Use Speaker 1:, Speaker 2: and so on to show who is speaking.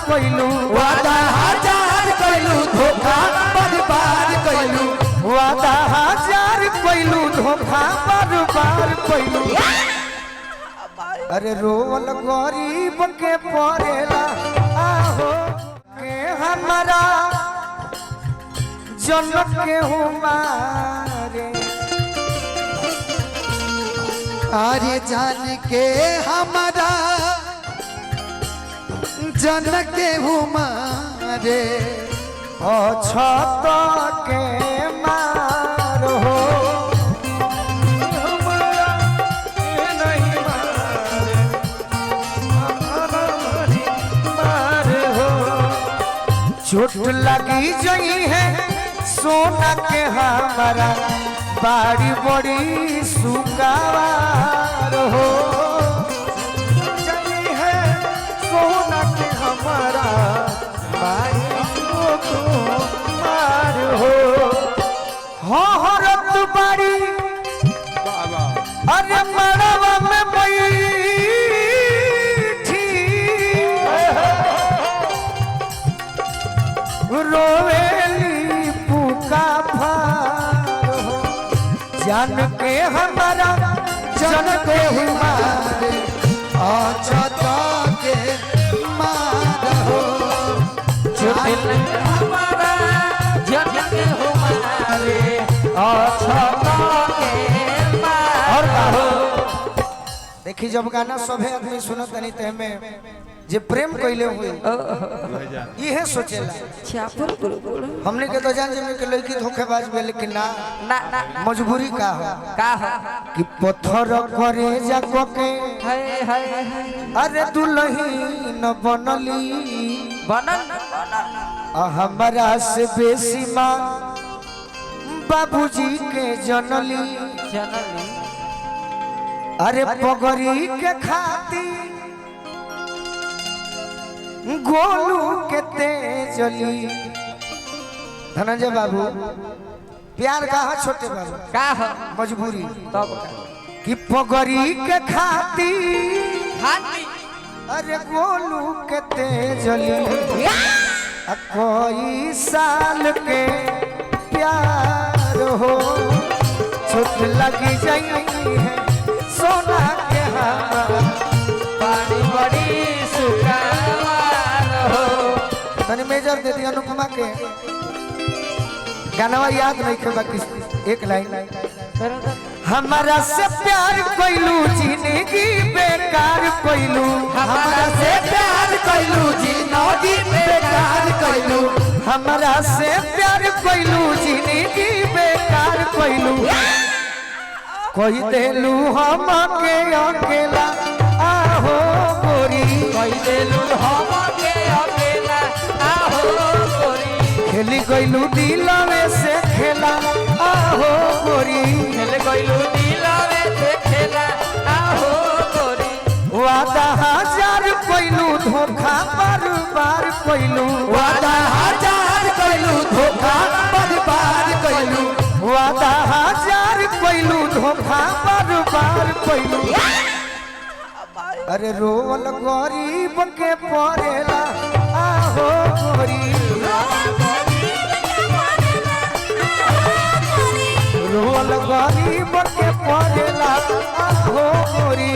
Speaker 1: कइलू
Speaker 2: वादा हजार कइलू धोखा बर्बाद कइलू
Speaker 1: वादा हजार कइलू धोखा बर्बाद कइलू अरे रोल गरीब के परेला आहो के हमारा जनक के हुमारे
Speaker 2: अरे जान के हमारा जनक के हुमारे
Speaker 1: छत के मार हो चोट लगी जई है सोना के हमारा बाड़ी बड़ी सुकावार हो जई है सोना के हमारा बाड़ी सुकुमार हो हरत बाड़ी अरे मड़वा में बैठी रोवेली पुका फार हो जान के हमारा
Speaker 2: जन के हुमारे छत के मार हो
Speaker 1: हमारा जन के हमारे छत के मार हो देखी जब गाना सभे आदमी सुनत नहीं ते में जे प्रेम कइले हुए ये सोचेला हमने के तो जान जे के लड़की धोखेबाज बे लेकिन ना मजबूरी का हो कि पत्थर करे जाको के अरे दुल्हन बनली हमारा से बेसी मां बाबूजी के जनली अरे पगड़ी के खाती गोलू के तेजली धनंजय बाबू प्यार कहा छोटे बाबू
Speaker 3: का हो
Speaker 1: मजबूरी
Speaker 3: तब
Speaker 1: कि पगड़ी के खाती
Speaker 3: हाथी
Speaker 1: अरे गोलू के तेजली कोई साल के प्यार हो चोट लगी जाई है सोना के हमारा
Speaker 3: पानी बड़ी सुखावार हो
Speaker 1: तने मेजर दे दिया अनुपमा के गाना याद नहीं खे बाकी एक लाइन हमारा से प्यार कइलू जिंदगी बेकार कइलू
Speaker 2: हमारा से प्यार कइलू जिंदगी बेकार कइलू
Speaker 1: हमारा से प्यार कइलू जिंदगी बेकार कइलू कोई देलू हम के अकेला आहो गोरी
Speaker 3: कोई देलू हम के अकेला आहो गोरी
Speaker 1: खेली गइलू दिलवे से खेला आहो गोरी
Speaker 3: खेल गइलू दिलवे से खेला आहो गोरी
Speaker 1: वादा हजार कइलू धोखा बार कइलू
Speaker 2: वादा हजार कइलू धोखा बर्बाद कइलू
Speaker 1: वादा हजार कइलू धोखा बार कइलू अरे रोल गरीब के परेला आहो गोरी रोल गरीब के परेला आहो गोरी